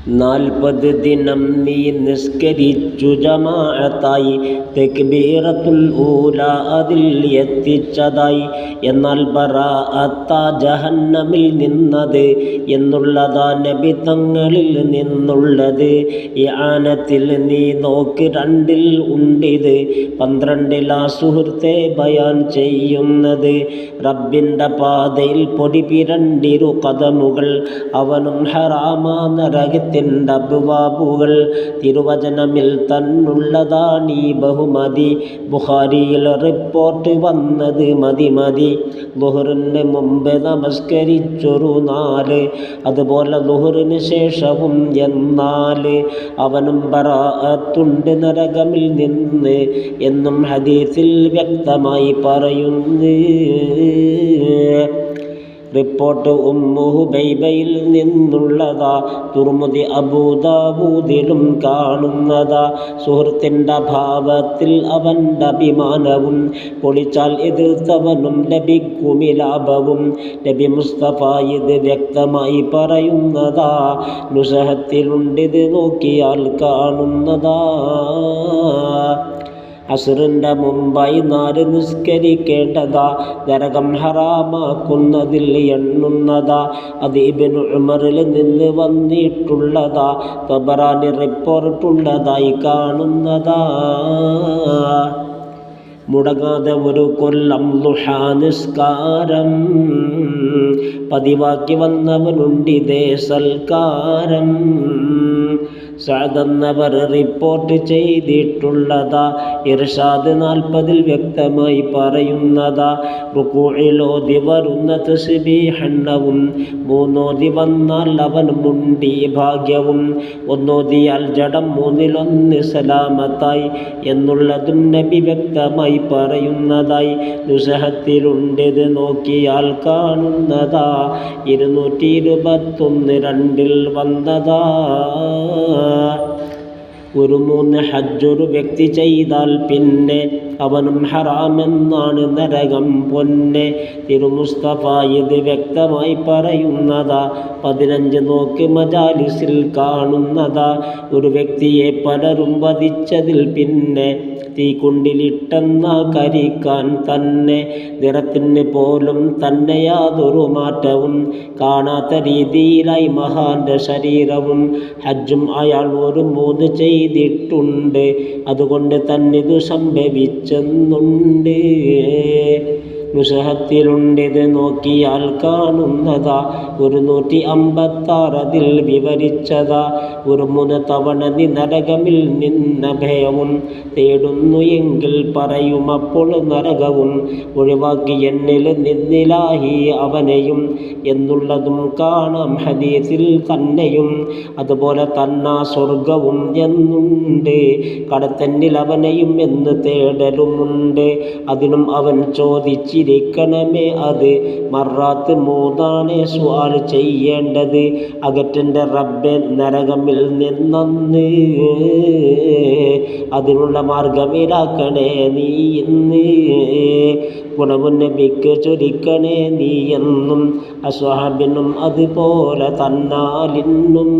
40 ദിനം നീ നിസ്കരിച്ചു ജമാഅത്തായി, തക്ബീറത്തുൽ ഊല അതിൽ എത്തിച്ചതായി. എന്നാൽ ബറാഅത്ത ജഹന്നമിൽ നിന്നത് എന്നുള്ളതാ നബി തങ്ങളിൽ നിന്നുള്ളത്. ഇആനത്തിൽ നീ നോക്ക് 2-ൽ ഉണ്ടിത്, 12-ലാ സുഹൃത്തെ ബയാൻ ചെയ്യുന്നത്. റബ്ബിൻ്റെ പാതയിൽ പൊടി പിരണ്ടിരു കദമുകൾ, അവനും ഹറാമാ നരകത്തിൻ്റെ അബ്വാബുകൾ. തിരുവചനമിൽ തന്നുള്ളതാണീ ബഹുമതി, ബുഖാരിയിൽ റിപ്പോർട്ട് വന്നത് മതി മതി. ളുഹറിന് മുമ്പ് നമസ്കരിച്ചൊരു 4, അതുപോലെ ളുഹറിന് ശേഷവും എന്നാൽ അവനും ബറാഅത്തുണ്ട് നരകമിൽ നിന്ന് എന്നും ഹദീസിൽ വ്യക്തമായി പറയുന്നു. റിപ്പോർട്ട് ഉമ്മു ഹുബൈബയിൽ നിന്നുള്ളതാ, തുർമുദി അബൂദാവൂദിലും കാണുന്നതാ. സുഹൃത്തിൻ്റെ അഭാവത്തിൽ അവൻ്റെ അഭിമാനവും, പൊളിച്ചാൽ എതിർത്തവനും ലഭിക്കുമി ലാഭവും. നബി മുസ്തഫ ഇത് വ്യക്തമായി പറയുന്നതാ, നുസഹത്തിലുണ്ടിത് നോക്കിയാൽ കാണുന്നതാ. അസ്റിൻ്റെ മുമ്പായി 4 നിസ്കരിക്കേണ്ടതാ, നരകം ഹറാമാക്കുന്നതിൽ എണ്ണുന്നതാ. അത് ഇബ്നു ഉമറിൽ നിന്ന് വന്നിട്ടുള്ളതാ, തബറാനി റിപ്പോർട്ടുള്ളതായി കാണുന്നതാ. മുടങ്ങാതെ ഒരു കൊല്ലം ളുഹാ നിസ്കാരം, പതിവാക്കി വന്നവനുണ്ടിതേ സൽക്കാരം. സഅദെന്നവർ റിപ്പോർട്ട് ചെയ്തിട്ടുള്ളതാ, ഇർഷാദ് 40-ൽ വ്യക്തമായി പറയുന്നതാ. റുകൂഇലോതി വരുന്ന തസ്ബീഹെണ്ണവും, 3 ഓതി വന്നാൽ അവനുമുണ്ടി ഭാഗ്യവും. 1 ഓതിയാൽ ജഡം 3-ൽ 1 സലാമത്തായി എന്നുള്ളതും നബി വ്യക്തമായി പറയുന്നതായി. നുസഹത്തിലുണ്ടിത് നോക്കിയാൽ കാണുന്നതാ, 221 2-ൽ വന്നതാ. ഒരു 3 ഹജ്ജൊരു വ്യക്തി ചെയ്താൽ പിന്നെ അവനും ഹറാമെന്നാണ് നരകം പൊന്നെ. തിരുമുസ്തഫ ഇത് വ്യക്തമായി പറയുന്നതാ, 15 നോക്ക് മജാലിസിൽ കാണുന്നതാ. ഒരു വ്യക്തിയെ പലരും വധിച്ചതിൽ പിന്നെ തീക്കുണ്ടിലിട്ടെന്ന കരിക്കാൻ തന്നെ. നിറത്തിന് പോലും തന്നെ യാതൊരു മാറ്റവും കാണാത്ത രീതിയിലായി മഹാന്റെ ശരീരവും. ഹജ്ജും അയാൾ ഒരു 3 ചെയ്തിട്ടുണ്ട്, അതുകൊണ്ട് തന്നിതു സംഭവിച്ചെന്നുണ്ട്. നുസഹത്തിലുണ്ടിത് നോക്കിയാൽ കാണുന്നതാ, 156 അതിൽ വിവരിച്ചതാ. ഒരു 3 തവണ നീ നരകമിൽ നിന്നഭയവും തേടുന്നു എങ്കിൽ പറയും അപ്പോൾ നരകവും. ഒഴിവാക്കി എന്നിൽ നിന്നിലാഹി അവനെയും എന്നുള്ളതും കാണാം ഹദീസിൽ തന്നെയും. അതുപോലെ തന്നാ സ്വർഗവും എന്നുണ്ട്, കടത്തന്നിൽ അവനെയും എന്ന് തേടലുമുണ്ട്. അതിനും അവൻ ചോദിച്ചിരിക്കണമേ അത്, മറാത്ത് 3 സുആൽ ചെയ്യേണ്ടത്. അകറ്റൻ്റെ റബ്ബെ നരകമിൽ നിന്നന്ന്, അതിനുള്ള മാർഗമിലാക്കണേ നീ ഇന്ന്. ഗുണവും നബിക്ക് ചൊരിക്കണേ നീ എന്നും, അസ്വഹാബിനും അതുപോലെ തന്നാലിന്നും.